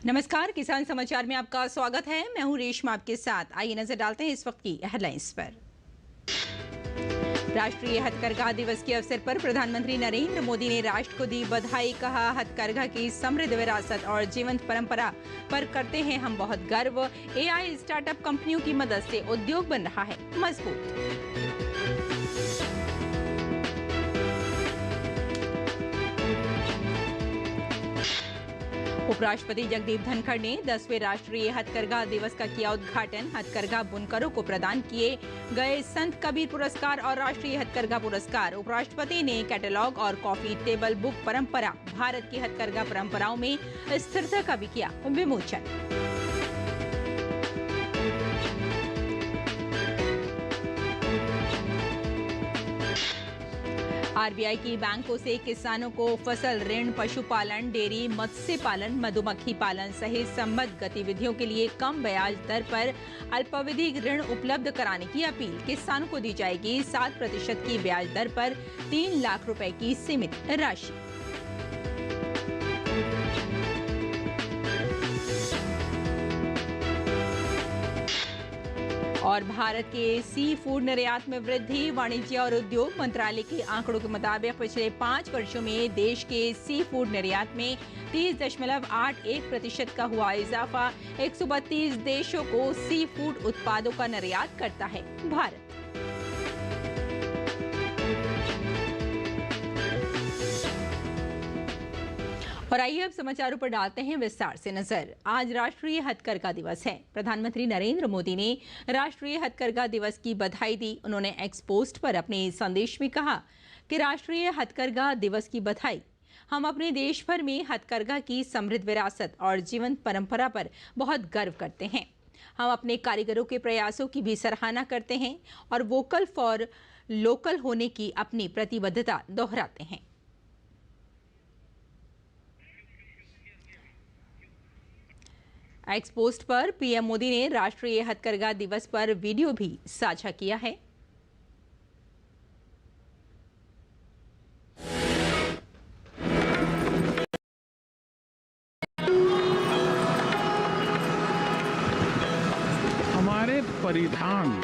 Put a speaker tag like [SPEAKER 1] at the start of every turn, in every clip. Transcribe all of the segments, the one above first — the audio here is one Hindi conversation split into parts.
[SPEAKER 1] नमस्कार, किसान समाचार में आपका स्वागत है। मैं हूं रेशमा आपके साथ। आइए नजर डालते हैं इस वक्त की हेडलाइंस पर। राष्ट्रीय हथकरघा दिवस के अवसर पर प्रधानमंत्री नरेंद्र मोदी ने राष्ट्र को दी बधाई। कहा, हथकरघा की समृद्ध विरासत और जीवंत परंपरा पर करते हैं हम बहुत गर्व। एआई स्टार्टअप कंपनियों की मदद से उद्योग बन रहा है मजबूत। उपराष्ट्रपति जगदीप धनखड़ ने 10वें राष्ट्रीय हथकरघा दिवस का किया उद्घाटन। हथकरघा बुनकरों को प्रदान किए गए संत कबीर पुरस्कार और राष्ट्रीय हथकरघा पुरस्कार। उपराष्ट्रपति ने कैटलॉग और कॉफी टेबल बुक परंपरा, भारत की हथकरघा परंपराओं में स्थिरता का भी किया विमोचन। आरबीआई की बैंकों से किसानों को फसल ऋण, पशुपालन, डेयरी, मत्स्य पालन, मधुमक्खी पालन सहित संबद्ध गतिविधियों के लिए कम ब्याज दर पर अल्पावधि ऋण उपलब्ध कराने की अपील। किसानों को दी जाएगी 7% की ब्याज दर पर 3 लाख रुपए की सीमित राशि। और भारत के सी फूड निर्यात में वृद्धि। वाणिज्य और उद्योग मंत्रालय के आंकड़ों के मुताबिक पिछले 5 वर्षों में देश के सी फूड निर्यात में 30.81% का हुआ इजाफा। 132 देशों को सी फूड उत्पादों का निर्यात करता है भारत। और आइए अब समाचारों पर डालते हैं विस्तार से नजर। आज राष्ट्रीय हथकरघा दिवस है। प्रधानमंत्री नरेंद्र मोदी ने राष्ट्रीय हथकरघा दिवस की बधाई दी। उन्होंने एक्स पोस्ट पर अपने संदेश में कहा कि राष्ट्रीय हथकरघा दिवस की बधाई। हम अपने देश भर में हथकरघा की समृद्ध विरासत और जीवंत परंपरा पर बहुत गर्व करते हैं। हम अपने कारीगरों के प्रयासों की भी सराहना करते हैं और वोकल फॉर लोकल होने की अपनी प्रतिबद्धता दोहराते हैं। एक्स पोस्ट पर पीएम मोदी ने राष्ट्रीय हथकरघा दिवस पर वीडियो भी साझा किया है।
[SPEAKER 2] हमारे परिधान,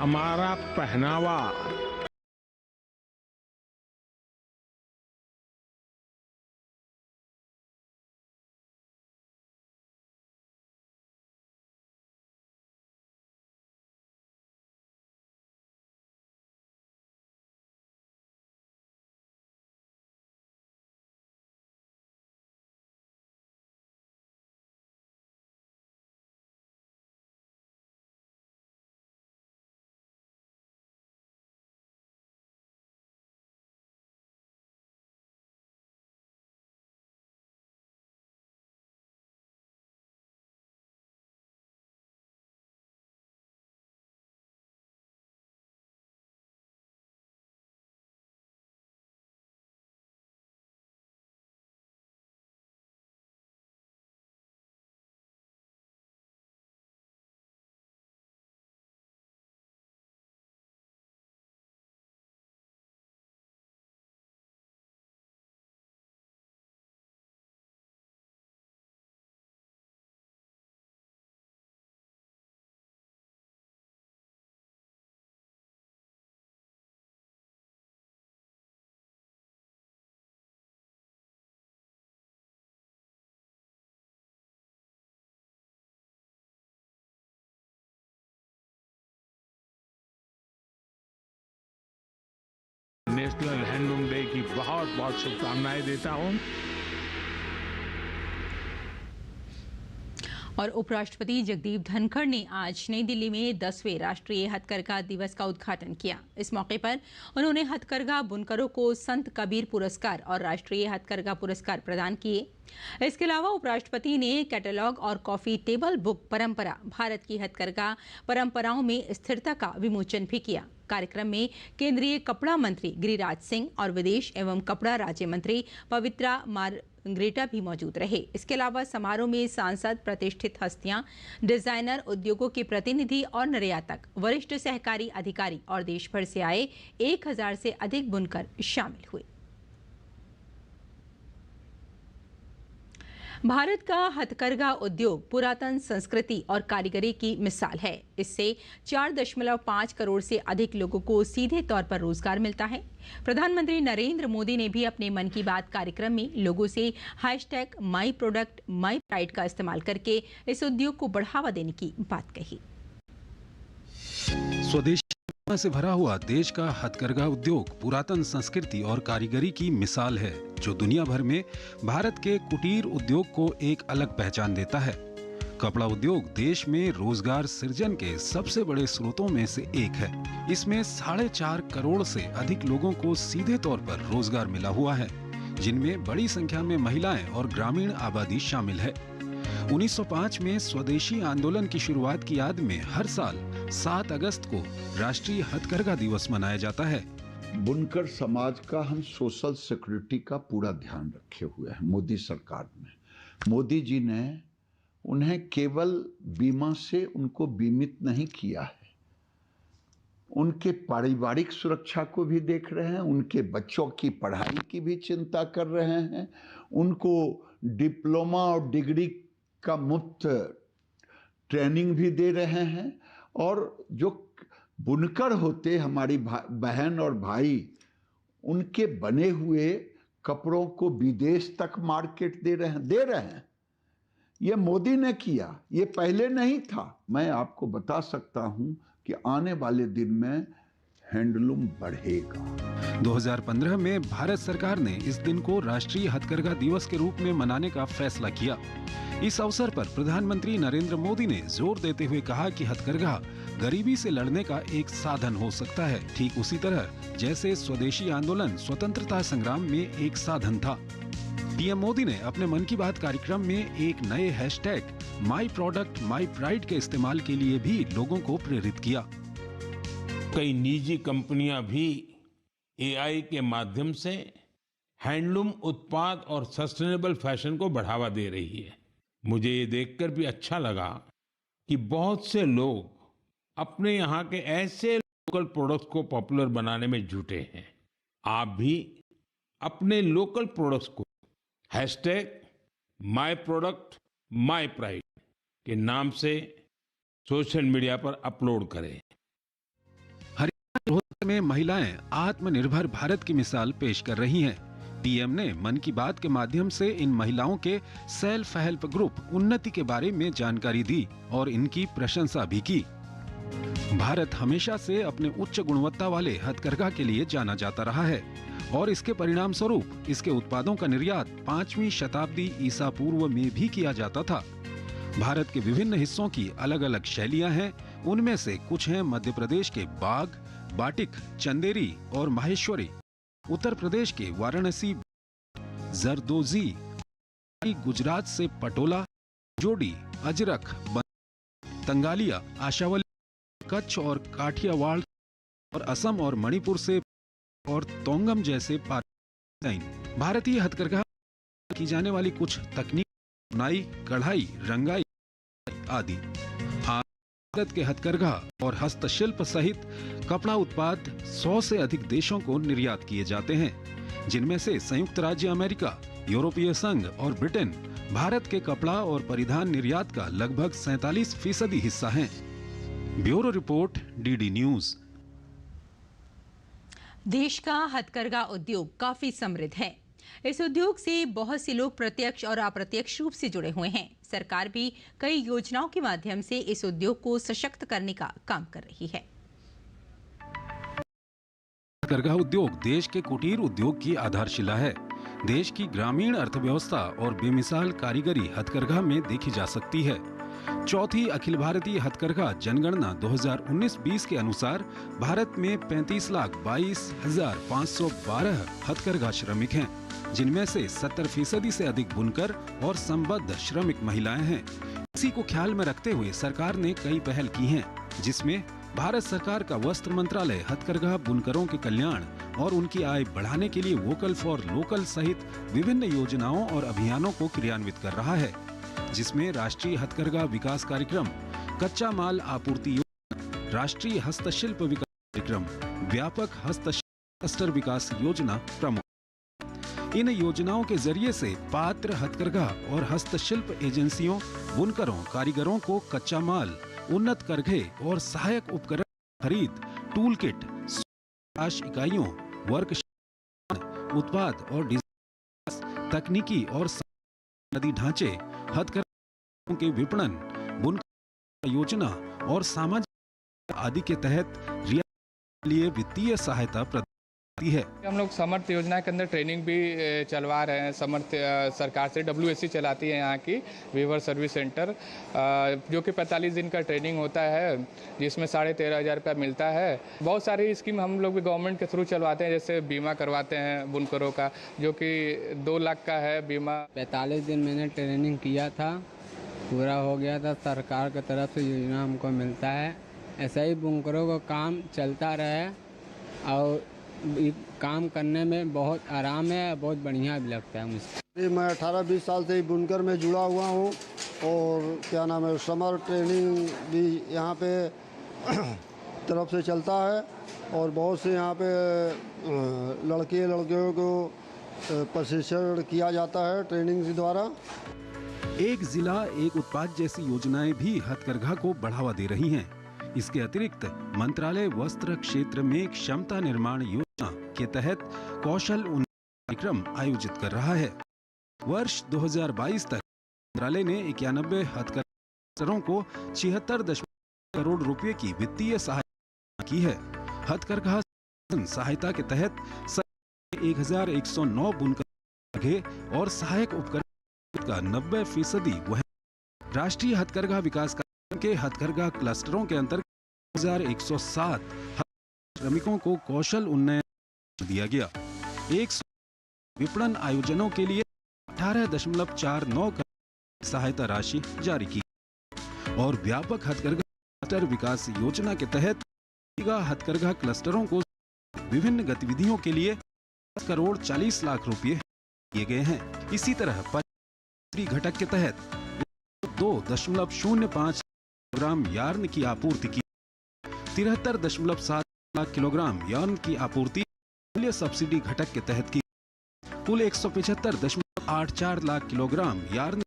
[SPEAKER 2] हमारा पहनावा नेशनल हैंडलूम डे की बहुत बहुत शुभकामनाएं देता हूं।
[SPEAKER 1] और उपराष्ट्रपति जगदीप धनखड़ ने आज नई दिल्ली में 10वें राष्ट्रीय हथकरघा दिवस का उद्घाटन किया। इस मौके पर उन्होंने हथकरघा बुनकरों को संत कबीर पुरस्कार और राष्ट्रीय हथकरघा पुरस्कार प्रदान किए। इसके अलावा उपराष्ट्रपति ने कैटलॉग और कॉफी टेबल बुक परंपरा, भारत की हथकरघा परंपराओं में स्थिरता का विमोचन भी किया। कार्यक्रम में केंद्रीय कपड़ा मंत्री गिरिराज सिंह और विदेश एवं कपड़ा राज्य मंत्री पवित्रा मार्ग्रेटा भी मौजूद रहे। इसके अलावा समारोह में सांसद, प्रतिष्ठित हस्तियां, डिजाइनर, उद्योगों के प्रतिनिधि और निर्यातक, वरिष्ठ सहकारी अधिकारी और देश भर से आए 1000 से अधिक बुनकर शामिल हुए। भारत का हथकरघा उद्योग पुरातन संस्कृति और कारीगरी की मिसाल है। इससे 4.5 करोड़ से अधिक लोगों को सीधे तौर पर रोजगार मिलता है। प्रधानमंत्री नरेंद्र मोदी ने भी अपने मन की बात कार्यक्रम में लोगों से #माई प्रोडक्ट माई प्राइड का इस्तेमाल करके इस उद्योग को बढ़ावा देने की बात कही।
[SPEAKER 3] स्वदेशी से भरा हुआ देश का हथकरघा उद्योग पुरातन संस्कृति और कारीगरी की मिसाल है, जो दुनिया भर में भारत के कुटीर उद्योग को एक अलग पहचान देता है। कपड़ा उद्योग देश में रोजगार सृजन के सबसे बड़े स्रोतों में से एक है। इसमें 4.5 करोड़ से अधिक लोगों को सीधे तौर पर रोजगार मिला हुआ है, जिनमें बड़ी संख्या में महिलाएं और ग्रामीण आबादी शामिल है। 1905 में स्वदेशी आंदोलन की शुरुआत की याद में हर साल 7 अगस्त को राष्ट्रीय हथकरघा दिवस मनाया जाता है।
[SPEAKER 4] बुनकर समाज का हम सोशल सिक्योरिटी का पूरा ध्यान रखे हुए हैं। मोदी सरकार में मोदी जी ने उन्हें केवल बीमा से उनको बीमित नहीं किया है, उनके पारिवारिक सुरक्षा को भी देख रहे हैं, उनके बच्चों की पढ़ाई की भी चिंता कर रहे हैं, उनको डिप्लोमा और डिग्री का मुफ्त ट्रेनिंग भी दे रहे हैं। और जो बुनकर होते हमारी बहन और भाई, उनके बने हुए कपड़ों को विदेश तक मार्केट दे रहे हैं। ये मोदी ने किया, ये पहले नहीं था। मैं आपको बता सकता हूं कि आने वाले दिन में हैंडलूम बढ़ेगा।
[SPEAKER 3] 2015 में भारत सरकार ने इस दिन को राष्ट्रीय हथकरघा दिवस के रूप में मनाने का फैसला किया। इस अवसर पर प्रधानमंत्री नरेंद्र मोदी ने जोर देते हुए कहा कि हथकरघा गरीबी से लड़ने का एक साधन हो सकता है, ठीक उसी तरह जैसे स्वदेशी आंदोलन स्वतंत्रता संग्राम में एक साधन था। पीएम मोदी ने अपने मन की बात कार्यक्रम में एक नए #माई प्रोडक्ट माई प्राइड के इस्तेमाल के लिए भी लोगों को प्रेरित किया।
[SPEAKER 5] कई निजी कंपनियां भी एआई के माध्यम से हैंडलूम उत्पाद और सस्टेनेबल फैशन को बढ़ावा दे रही है। मुझे ये देखकर भी अच्छा लगा कि बहुत से लोग अपने यहाँ के ऐसे लोकल प्रोडक्ट्स को पॉपुलर बनाने में जुटे हैं। आप भी अपने लोकल प्रोडक्ट्स को #माई प्रोडक्ट माई प्राइड के नाम से सोशल मीडिया पर अपलोड करें।
[SPEAKER 3] हरियाणा में महिलाएं आत्मनिर्भर भारत की मिसाल पेश कर रही हैं। पीएम ने मन की बात के माध्यम से इन महिलाओं के सेल्फ हेल्प ग्रुप उन्नति के बारे में जानकारी दी और इनकी प्रशंसा भी की। भारत हमेशा से अपने उच्च गुणवत्ता वाले हथकरघा के लिए जाना जाता रहा है और इसके परिणाम स्वरूप इसके उत्पादों का निर्यात 5वीं शताब्दी ईसा पूर्व में भी किया जाता था। भारत के विभिन्न हिस्सों की अलग अलग शैलियां हैं। उनमें से कुछ हैं मध्य प्रदेश के बाग, बाटिक, चंदेरी और माहेश्वरी, उत्तर प्रदेश के वाराणसी जरदोजी, गुजरात से पटोला, जोड़ी, अजरक, तंगालिया, आशावली, कच्छ और काठियावाड़ और असम और मणिपुर से और तोंगम जैसे भारतीय हथकरघा की जाने वाली कुछ तकनीक, बुनाई, कढ़ाई, रंगाई आदि। भारत के हथकरघा और हस्तशिल्प सहित कपड़ा उत्पाद 100 से अधिक देशों को निर्यात किए जाते हैं, जिनमें से संयुक्त राज्य अमेरिका, यूरोपीय संघ और ब्रिटेन भारत के कपड़ा और परिधान निर्यात का लगभग 47% हिस्सा हैं। Bureau report, DD news.
[SPEAKER 1] देश का हथकरघा उद्योग काफी समृद्ध है। इस उद्योग से बहुत से लोग प्रत्यक्ष और अप्रत्यक्ष रूप से जुड़े हुए हैं। सरकार भी कई योजनाओं के माध्यम से इस उद्योग को सशक्त करने का काम कर रही है।
[SPEAKER 3] हथकरघा उद्योग देश के कुटीर उद्योग की आधारशिला है। देश की ग्रामीण अर्थव्यवस्था और बेमिसाल कारीगरी हथकरघा में देखी जा सकती है। चौथी अखिल भारतीय हथकरघा जनगणना 2019-20 के अनुसार भारत में 35,22,512 हथकरघा श्रमिक हैं, जिनमें से 70% से अधिक बुनकर और संबद्ध श्रमिक महिलाएं हैं। इसी को ख्याल में रखते हुए सरकार ने कई पहल की हैं, जिसमें भारत सरकार का वस्त्र मंत्रालय हथकरघा बुनकरों के कल्याण और उनकी आय बढ़ाने के लिए वोकल फॉर लोकल सहित विभिन्न योजनाओं और अभियानों को क्रियान्वित कर रहा है, जिसमें राष्ट्रीय हथकरघा विकास कार्यक्रम, कच्चा माल आपूर्ति योजना, राष्ट्रीय हस्तशिल्प विकास कार्यक्रम, व्यापक हस्तशिल्प क्लस्टर विकास योजना प्रमुख। इन योजनाओं के जरिए से पात्र हथकरघा और हस्तशिल्प एजेंसियों, बुनकरों, कारीगरों को कच्चा माल, उन्नत करघे और सहायक उपकरण खरीद, टूल किट, इकाइयों, वर्कशॉप, उत्पाद और डिजाइन, तकनीकी और बुनियादी ढांचे, हथकरघा के विपणन, बुनकर योजना और सामाजिक आदि के तहत रियायत के लिए वित्तीय सहायता प्रदान करती है।
[SPEAKER 6] हम लोग समर्थ योजना के अंदर ट्रेनिंग भी चलवा रहे हैं। समर्थ सरकार से WSC चलाती है यहाँ की वीवर सर्विस सेंटर, जो कि 45 दिन का ट्रेनिंग होता है, जिसमें 13,500 रुपया मिलता है। बहुत सारी स्कीम हम लोग भी गवर्नमेंट के थ्रू चलवाते हैं, जैसे बीमा करवाते हैं बुनकरों का, जो कि 2 लाख का है बीमा।
[SPEAKER 7] 45 दिन मैंने ट्रेनिंग किया था, पूरा हो गया था। सरकार की तरफ से योजना हमको मिलता है। ऐसा ही बुनकरों का काम चलता रहे और काम करने में बहुत आराम है, बहुत बढ़िया भी लगता है मुझे।
[SPEAKER 8] मैं 18-20 साल से बुनकर में जुड़ा हुआ हूँ और क्या नाम है, समर ट्रेनिंग भी यहाँ पे तरफ से चलता है और बहुत से यहाँ पे लड़कियों को प्रशिक्षण किया जाता है ट्रेनिंग के द्वारा।
[SPEAKER 3] एक जिला एक उत्पाद जैसी योजनाएं भी हथकरघा को बढ़ावा दे रही हैं। इसके अतिरिक्त मंत्रालय वस्त्र क्षेत्र में क्षमता निर्माण योजना के तहत कौशल उन्नयन कार्यक्रम आयोजित कर रहा है। वर्ष 2022 तक मंत्रालय ने 91 हथकरघा को 76 करोड़ रुपए की वित्तीय सहायता की है। हथकरघा सहायता के तहत 1109 बुनकर और सहायक उपकरण का 90% वहन। राष्ट्रीय हथकरघा विकास कार्यक्रम के हथकरघा क्लस्टरों के अंतर्गत 2107 श्रमिकों को कौशल उन्नयन दिया गया। 100 विपणन आयोजनों के लिए 18.49 करोड़ सहायता राशि जारी की और व्यापक हथकरघा क्लस्टर विकास योजना के तहत हथकरघा क्लस्टरों को विभिन्न गतिविधियों के लिए 10 करोड़ 40 लाख रुपए दिए गए हैं। इसी तरह घटक के तहत 2.05 किलोग्राम यार्न की आपूर्ति की। 73.7 लाख किलोग्राम यार्न की आपूर्ति मूल्य सब्सिडी घटक के तहत की। कुल 175.84 लाख किलोग्राम यार्न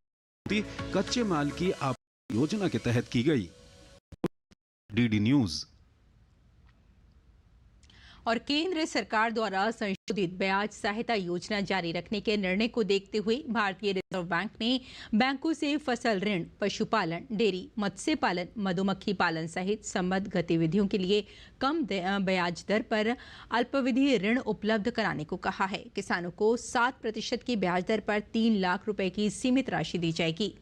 [SPEAKER 3] की कच्चे माल की आपूर्ति योजना के तहत की गई। DD news.
[SPEAKER 1] और केंद्र सरकार द्वारा संशोधित ब्याज सहायता योजना जारी रखने के निर्णय को देखते हुए भारतीय रिजर्व बैंक ने बैंकों से फसल ऋण, पशुपालन, डेयरी, मत्स्य पालन, मधुमक्खी पालन सहित संबद्ध गतिविधियों के लिए कम ब्याज दर पर अल्पावधि ऋण उपलब्ध कराने को कहा है। किसानों को 7% की ब्याज दर पर 3 लाख रुपए की सीमित राशि दी जाएगी।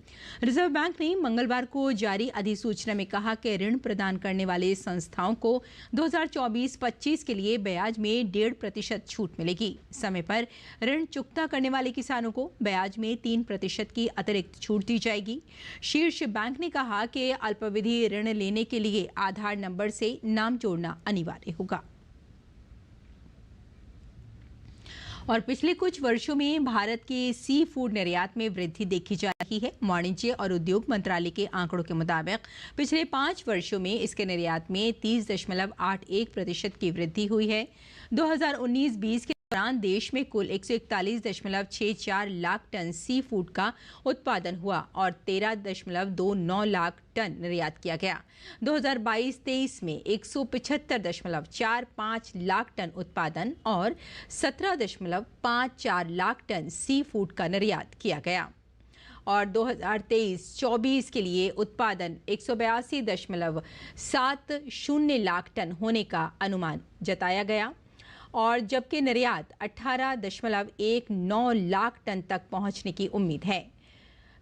[SPEAKER 1] रिजर्व बैंक ने मंगलवार को जारी अधिसूचना में कहा कि ऋण प्रदान करने वाले संस्थाओं को 2024-25 के लिए ब्याज में 1.5% छूट मिलेगी। समय पर ऋण चुकता करने वाले किसानों को ब्याज में 3% की अतिरिक्त छूट दी जाएगी। शीर्ष बैंक ने कहा कि अल्पावधि ऋण लेने के लिए आधार नंबर से नाम जोड़ना अनिवार्य होगा। और पिछले कुछ वर्षों में भारत के सी फूड निर्यात में वृद्धि देखी जा रही है। वाणिज्य और उद्योग मंत्रालय के आंकड़ों के मुताबिक पिछले 5 वर्षों में इसके निर्यात में 30.81% की वृद्धि हुई है। 2019-20 के दौरान देश में कुल 141.64 लाख टन सी फूड का उत्पादन हुआ और 13.29 लाख टन निर्यात किया गया। 2022-23 में 175.45 लाख टन उत्पादन और 17.54 लाख टन सी फूड का निर्यात किया गया और 2023-24 के लिए उत्पादन 182.70 लाख टन होने का अनुमान जताया गया और जबकि निर्यात 18.19 लाख टन तक पहुंचने की उम्मीद है।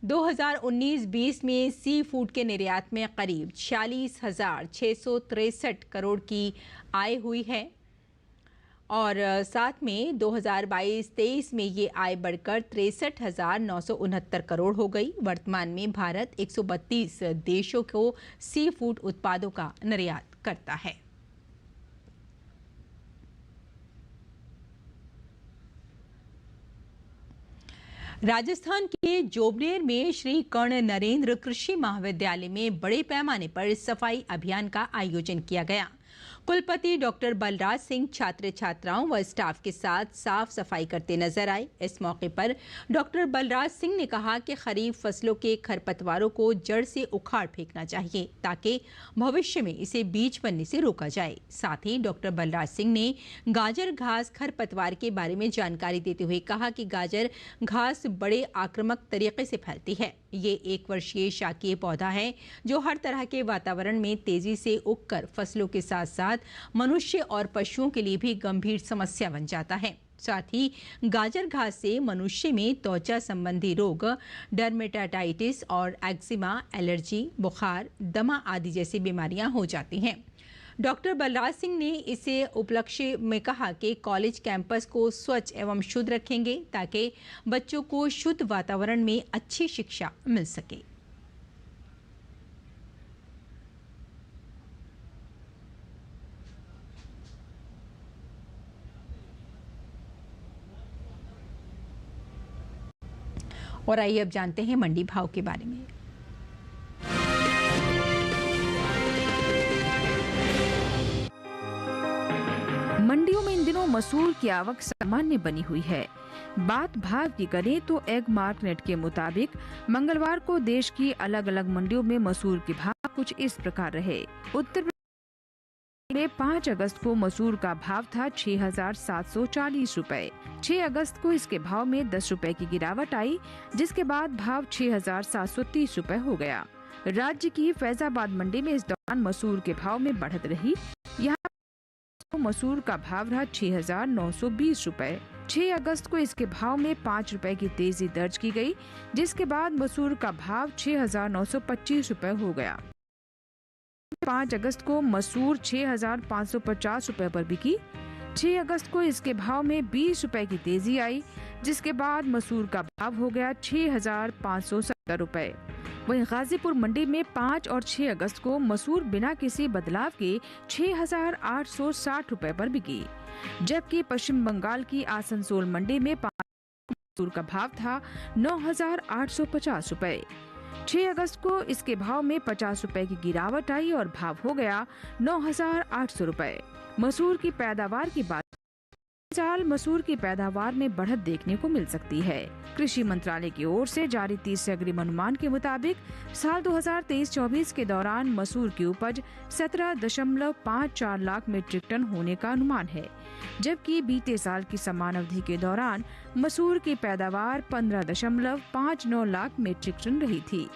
[SPEAKER 1] 2019-20 में सी फूड के निर्यात में करीब 46,663 करोड़ की आय हुई है और साथ में 2022-23 में ये आय बढ़कर 63,969 करोड़ हो गई। वर्तमान में भारत 132 देशों को सी फूड उत्पादों का निर्यात करता है। राजस्थान के जोबनेर में श्री कर्ण नरेंद्र कृषि महाविद्यालय में बड़े पैमाने पर सफाई अभियान का आयोजन किया गया। कुलपति डॉक्टर बलराज सिंह छात्र छात्राओं व स्टाफ के साथ साफ सफाई करते नजर आए। इस मौके पर डॉक्टर बलराज सिंह ने कहा कि खरीफ फसलों के खरपतवारों को जड़ से उखाड़ फेंकना चाहिए ताकि भविष्य में इसे बीज बनने से रोका जाए। साथ ही डॉक्टर बलराज सिंह ने गाजर घास खरपतवार के बारे में जानकारी देते हुए कहा कि गाजर घास बड़े आक्रामक तरीके से फैलती है। ये 1 वर्षीय शाकीय पौधा है जो हर तरह के वातावरण में तेजी से उगकर फसलों के साथ साथ मनुष्य और पशुओं के लिए भी गंभीर समस्या बन जाता है। साथ ही गाजर घास से मनुष्य में त्वचा संबंधी रोग, डर्मेटाइटिस और एक्जिमा, एलर्जी, बुखार, दमा आदि जैसी बीमारियां हो जाती हैं। डॉक्टर बलराज सिंह ने इसे उपलक्ष्य में कहा कि कॉलेज कैंपस को स्वच्छ एवं शुद्ध रखेंगे ताकि बच्चों को शुद्ध वातावरण में अच्छी शिक्षा मिल सके। और आइए अब जानते हैं मंडी भाव के बारे में।
[SPEAKER 9] मंडियों में इन दिनों मसूर की आवक सामान्य बनी हुई है। बात भाव की करें तो एग मार्केट के मुताबिक मंगलवार को देश की अलग अलग मंडियों में मसूर के भाव कुछ इस प्रकार रहे। उत्तर प्रदेश में 5 अगस्त को मसूर का भाव था 6,740 रुपए। 6 अगस्त को इसके भाव में 10 रुपए की गिरावट आई, जिसके बाद भाव 6,730 रुपए हो गया। राज्य की फैजाबाद मंडी में इस दौरान मसूर के भाव में बढ़त रही। यहाँ मसूर का भाव रहा 6,920 रुपए। 6 अगस्त को इसके भाव में 5 रुपए की तेजी दर्ज की गई, जिसके बाद मसूर का भाव 6,925 रुपए हो गया। 5 अगस्त को मसूर 6,550 रुपए पर बिकी। 6 अगस्त को इसके भाव में 20 रुपए की तेजी आई, जिसके बाद मसूर का भाव हो गया 6,570 रुपए। वहीं गाजीपुर मंडी में 5 और 6 अगस्त को मसूर बिना किसी बदलाव के 6,860 रुपए पर बिकी, जबकि पश्चिम बंगाल की आसनसोल मंडी में मसूर का भाव था 9,850 रुपए। 6 अगस्त को इसके भाव में 50 रुपए की गिरावट आई और भाव हो गया 9,800 रुपए। मसूर की पैदावार की बात, साल मसूर की पैदावार में बढ़त देखने को मिल सकती है। कृषि मंत्रालय की ओर से जारी 30 अग्रिम अनुमान के मुताबिक साल 2023-24 के दौरान मसूर की उपज 17.54 लाख मीट्रिक टन होने का अनुमान है, जबकि बीते साल की समान अवधि के दौरान मसूर की पैदावार 15.59 लाख मीट्रिक टन रही थी।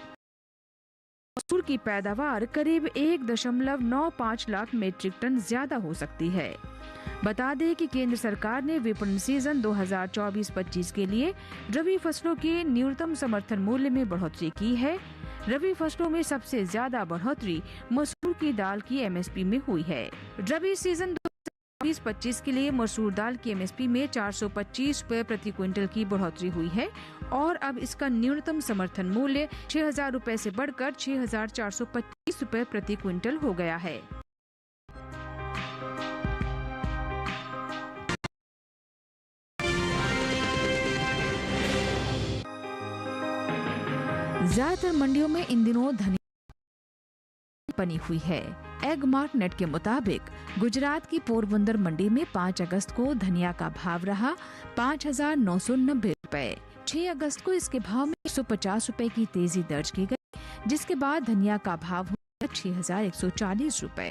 [SPEAKER 9] मसूर की पैदावार करीब 1.95 लाख मीट्रिक टन ज्यादा हो सकती है। बता दें कि केंद्र सरकार ने विपणन सीजन 2024-25 के लिए रबी फसलों के न्यूनतम समर्थन मूल्य में बढ़ोतरी की है। रबी फसलों में सबसे ज्यादा बढ़ोतरी मसूर की दाल की एमएसपी में हुई है। रबी सीजन 2024-25 के लिए मसूर दाल की एमएसपी में 425 रुपए प्रति क्विंटल की बढ़ोतरी हुई है और अब इसका न्यूनतम समर्थन मूल्य 6,000 रुपए से बढ़कर 6,425 रुपए प्रति क्विंटल हो गया है। ज्यादातर मंडियों में इन दिनों धनिया बनी हुई है। एग मार्क नेट के मुताबिक गुजरात की पोरबंदर मंडी में 5 अगस्त को धनिया का भाव रहा 5,990 रुपए। 6 अगस्त को इसके भाव में 150 रुपए की तेजी दर्ज की गई, जिसके बाद धनिया का भाव हुआ 6,140 रुपए।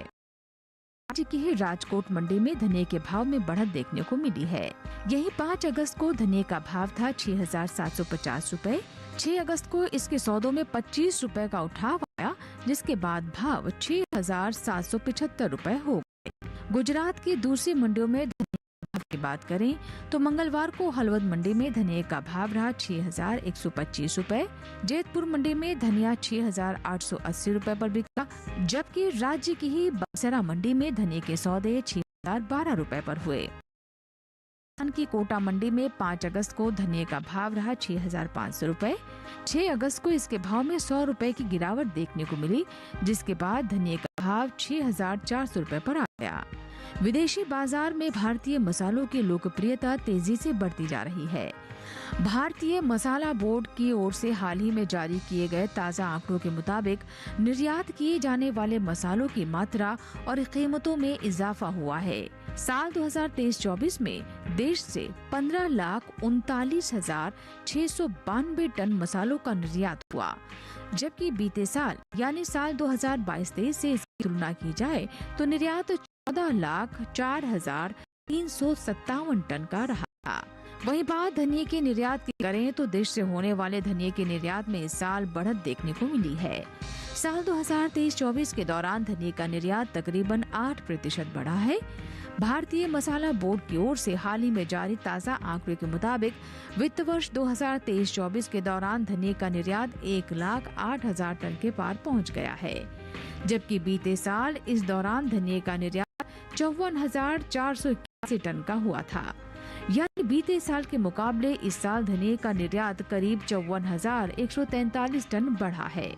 [SPEAKER 9] राज्य की ही राजकोट मंडी में धनिया के भाव में बढ़त देखने को मिली है। यही 5 अगस्त को धनिया का भाव था 6,750 रुपए। 6 अगस्त को इसके सौदों में 25 रुपए का उठाव आया, जिसके बाद भाव 6,775 रुपए हो गए। गुजरात की दूसरी मंडियों में धनिया भाव की बात करें तो मंगलवार को हलवद मंडी में धनिया का भाव रहा 6,125 रुपए। जैतपुर मंडी में धनिया 6,880 रुपए पर बिका, जबकि राज्य की ही बक्सरा मंडी में धनिया के सौदे 6,012 रुपए पर हुए। की कोटा मंडी में 5 अगस्त को धनिया का भाव रहा 6,500 रुपए। 6 अगस्त को इसके भाव में 100 रुपए की गिरावट देखने को मिली, जिसके बाद धनिया का भाव 6,400 रुपए पर आ गया। विदेशी बाजार में भारतीय मसालों की लोकप्रियता तेजी से बढ़ती जा रही है। भारतीय मसाला बोर्ड की ओर से हाल ही में जारी किए गए ताज़ा आंकड़ों के मुताबिक निर्यात किए जाने वाले मसालों की मात्रा और कीमतों में इजाफा हुआ है। साल 2023-24 में देश से 15,39,692 टन मसालों का निर्यात हुआ, जबकि बीते साल यानी साल 2022-23 से इसकी तुलना की जाए तो निर्यात 14,04,357 टन का रहा था। वहीं बात धनिये के निर्यात की करें तो देश से होने वाले धनिये के निर्यात में इस साल बढ़त देखने को मिली है। साल 2023-24 के दौरान धनिये का निर्यात तकरीबन 8% बढ़ा है। भारतीय मसाला बोर्ड की ओर से हाल ही में जारी ताज़ा आंकड़े के मुताबिक वित्त वर्ष 2023-24 के दौरान धनिये का निर्यात 1,08,000 टन के पार पहुंच गया है, जबकि बीते साल इस दौरान धनिये का निर्यात 54,481 टन का हुआ था। यानी बीते साल के मुकाबले इस साल धनिये का निर्यात करीब 54,143 टन बढ़ा है।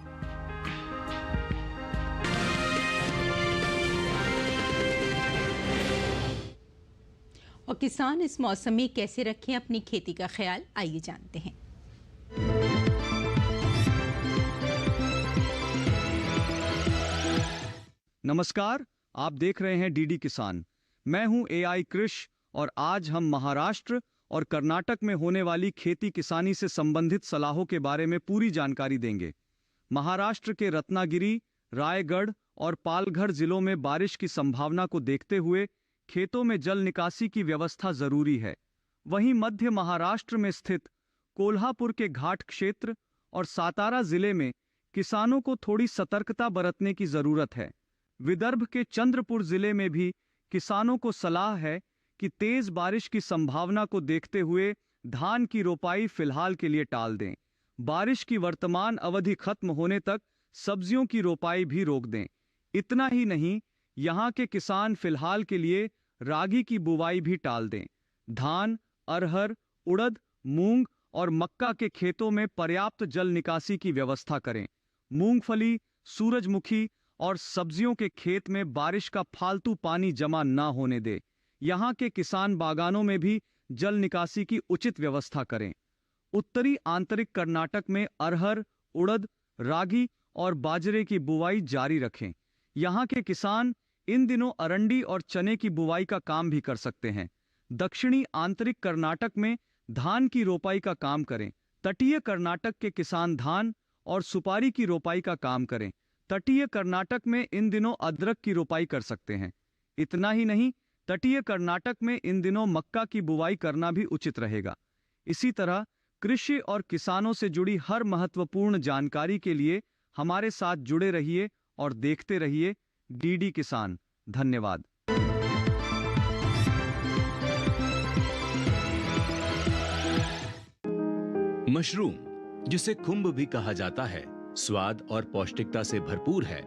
[SPEAKER 1] और किसान इस मौसम में कैसे रखें अपनी खेती का ख्याल, आइए जानते हैं।
[SPEAKER 10] नमस्कार, आप देख रहे हैं डीडी किसान। मैं हूं AI कृष और आज हम महाराष्ट्र और कर्नाटक में होने वाली खेती किसानी से संबंधित सलाहों के बारे में पूरी जानकारी देंगे। महाराष्ट्र के रत्नागिरी, रायगढ़ और पालघर जिलों में बारिश की संभावना को देखते हुए खेतों में जल निकासी की व्यवस्था जरूरी है। वहीं मध्य महाराष्ट्र में स्थित कोल्हापुर के घाट क्षेत्र और सातारा जिले में किसानों को थोड़ी सतर्कता बरतने की जरूरत है। विदर्भ के चंद्रपुर जिले में भी किसानों को सलाह है कि तेज बारिश की संभावना को देखते हुए धान की रोपाई फिलहाल के लिए टाल दें। बारिश की वर्तमान अवधि खत्म होने तक सब्जियों की रोपाई भी रोक दें। इतना ही नहीं, यहाँ के किसान फिलहाल के लिए रागी की बुवाई भी टाल दें। धान, अरहर, उड़द, मूंग और मक्का के खेतों में पर्याप्त जल निकासी की व्यवस्था करें। मूंगफली, सूरजमुखी और सब्जियों के खेत में बारिश का फालतू पानी जमा ना होने दे। यहाँ के किसान बागानों में भी जल निकासी की उचित व्यवस्था करें। उत्तरी आंतरिक कर्नाटक में अरहर, उड़द, रागी और बाजरे की बुवाई जारी रखें। यहाँ के किसान इन दिनों अरंडी और चने की बुवाई का काम भी कर सकते हैं। दक्षिणी आंतरिक कर्नाटक में धान की रोपाई का काम करें। तटीय कर्नाटक के किसान धान और सुपारी की रोपाई का काम करें। तटीय कर्नाटक में इन दिनों अदरक की रोपाई कर सकते हैं। इतना ही नहीं, तटीय कर्नाटक में इन दिनों मक्का की बुवाई करना भी उचित रहेगा। इसी तरह कृषि और किसानों से जुड़ी हर महत्वपूर्ण जानकारी के लिए हमारे साथ जुड़े रहिए और देखते रहिए डीडी किसान। धन्यवाद।
[SPEAKER 11] मशरूम, जिसे खुम्ब भी कहा जाता है, स्वाद और पौष्टिकता से भरपूर है।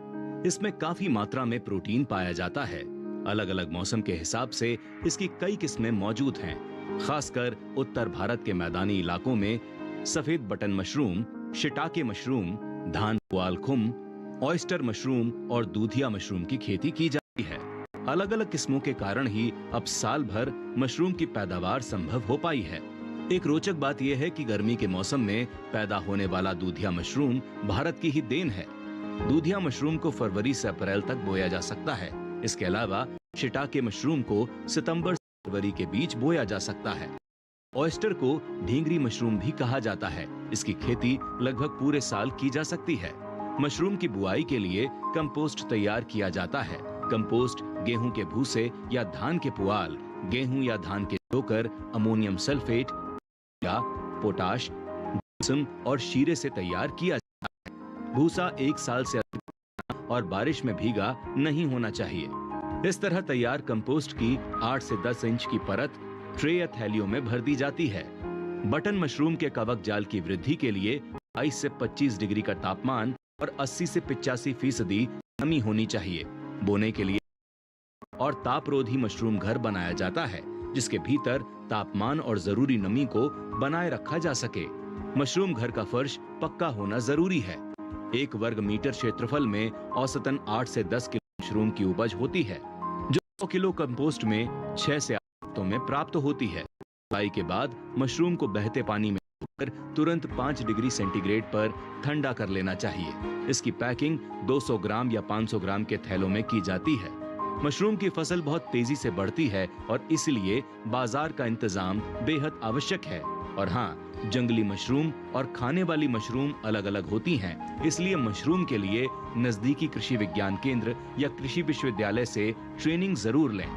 [SPEAKER 11] इसमें काफी मात्रा में प्रोटीन पाया जाता है। अलग अलग मौसम के हिसाब से इसकी कई किस्में मौजूद हैं। खासकर उत्तर भारत के मैदानी इलाकों में सफेद बटन मशरूम, शिटाके मशरूम, धान पुआल खुम्ब, ऑयस्टर मशरूम और दूधिया मशरूम की खेती की जाती है। अलग अलग किस्मों के कारण ही अब साल भर मशरूम की पैदावार संभव हो पाई है। एक रोचक बात यह है कि गर्मी के मौसम में पैदा होने वाला दूधिया मशरूम भारत की ही देन है। दूधिया मशरूम को फरवरी से अप्रैल तक बोया जा सकता है। इसके अलावा शिटाके मशरूम को सितंबर से फरवरी के बीच बोया जा सकता है। ऑयस्टर को ढींगरी मशरूम भी कहा जाता है। इसकी खेती लगभग पूरे साल की जा सकती है। मशरूम की बुआई के लिए कंपोस्ट तैयार किया जाता है। कंपोस्ट गेहूं के भूसे या धान के पुआल, गेहूं या धान के धोकर अमोनियम सल्फेट या पोटाश, जिप्सम और शीरे से तैयार किया जाता है। भूसा 1 साल से अधिक और बारिश में भीगा नहीं होना चाहिए। इस तरह तैयार कंपोस्ट की 8 से 10 इंच की परत ट्रे या थैलियों में भर दी जाती है। बटन मशरूम के कवक जाल की वृद्धि के लिए 22 से 25 डिग्री का तापमान और 80 से 85% नमी होनी चाहिए। बोने के लिए और तापरोधी मशरूम घर बनाया जाता है, जिसके भीतर तापमान और जरूरी नमी को बनाए रखा जा सके। मशरूम घर का फर्श पक्का होना जरूरी है। 1 वर्ग मीटर क्षेत्रफल में औसतन 8 से 10 किलो मशरूम की उपज होती है, जो 100 किलो कंपोस्ट में 6 से 8 हफ्तों में प्राप्त होती है। बुआई के बाद मशरूम को बहते पानी में धोकर तुरंत 5 डिग्री सेंटीग्रेड पर ठंडा कर लेना चाहिए। इसकी पैकिंग 200 ग्राम या 500 ग्राम के थैलों में की जाती है। मशरूम की फसल बहुत तेजी से बढ़ती है और इसलिए बाजार का इंतजाम बेहद आवश्यक है। और हाँ, जंगली मशरूम और खाने वाली मशरूम अलग अलग होती हैं, इसलिए मशरूम के लिए नजदीकी कृषि विज्ञान केंद्र या कृषि विश्वविद्यालय से ट्रेनिंग जरूर लें।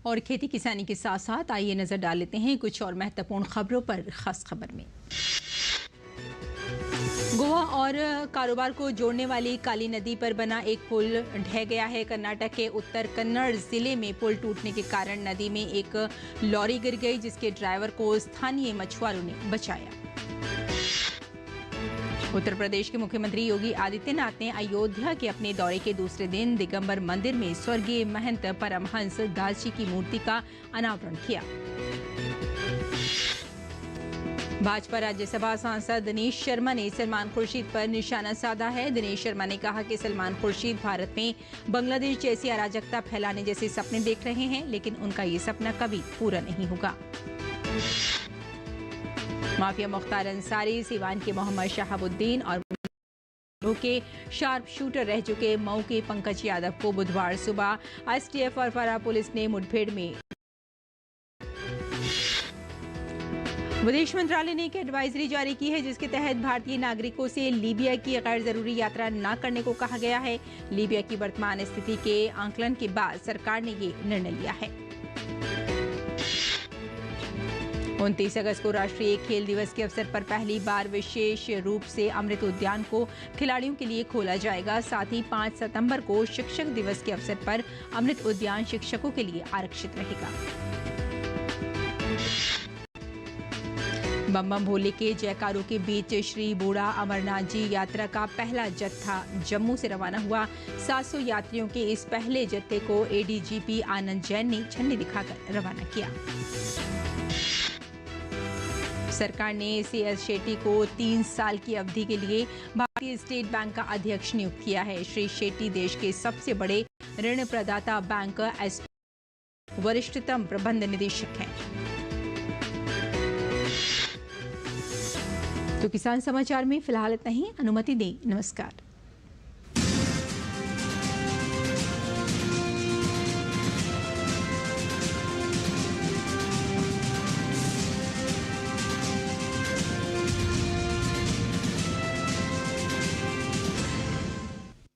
[SPEAKER 1] और खेती किसानी के साथ साथ आइए नजर डाल लेते हैं कुछ और महत्वपूर्ण खबरों पर। खास खबर में गोवा और कारोबार को जोड़ने वाली काली नदी पर बना एक पुल ढह गया है। कर्नाटक के उत्तर कन्नड़ जिले में पुल टूटने के कारण नदी में एक लॉरी गिर गई, जिसके ड्राइवर को स्थानीय मछुआरों ने बचाया। उत्तर प्रदेश के मुख्यमंत्री योगी आदित्यनाथ ने अयोध्या के अपने दौरे के दूसरे दिन दिगंबर मंदिर में स्वर्गीय महंत परमहंस दास जी की मूर्ति का अनावरण किया। भाजपा राज्यसभा सांसद दिनेश शर्मा ने सलमान खुर्शीद पर निशाना साधा है। दिनेश शर्मा ने कहा कि सलमान खुर्शीद भारत में बांग्लादेश जैसी अराजकता फैलाने जैसे सपने देख रहे हैं, लेकिन उनका ये सपना कभी पूरा नहीं होगा। माफिया मुख्तार अंसारी, सीवान के मोहम्मद शहाबुद्दीन और के शार्प शूटर रह चुके मऊ के पंकज यादव को बुधवार सुबह एसटीएफ और फरा पुलिस ने मुठभेड़ में। विदेश मंत्रालय ने एक एडवाइजरी जारी की है, जिसके तहत भारतीय नागरिकों से लीबिया की गैर जरूरी यात्रा न करने को कहा गया है। लीबिया की वर्तमान स्थिति के आंकलन के बाद सरकार ने ये निर्णय लिया है। 29 अगस्त को राष्ट्रीय खेल दिवस के अवसर पर पहली बार विशेष रूप से अमृत उद्यान को खिलाड़ियों के लिए खोला जाएगा। साथ ही 5 सितंबर को शिक्षक दिवस के अवसर पर अमृत उद्यान शिक्षकों के लिए आरक्षित रहेगा। बम बम भोले के जयकारों के बीच श्री बूढ़ा अमरनाथ जी यात्रा का पहला जत्था जम्मू से रवाना हुआ। 700 यात्रियों के इस पहले जत्थे को एडीजीपी आनंद जैन ने झंडी दिखाकर रवाना किया। सरकार ने CS शेट्टी को 3 साल की अवधि के लिए भारतीय स्टेट बैंक का अध्यक्ष नियुक्त किया है। श्री शेट्टी देश के सबसे बड़े ऋण प्रदाता बैंक एसबीआई वरिष्ठतम प्रबंध निदेशक हैं। तो किसान समाचार में फिलहाल इतना ही। अनुमति दें। नमस्कार।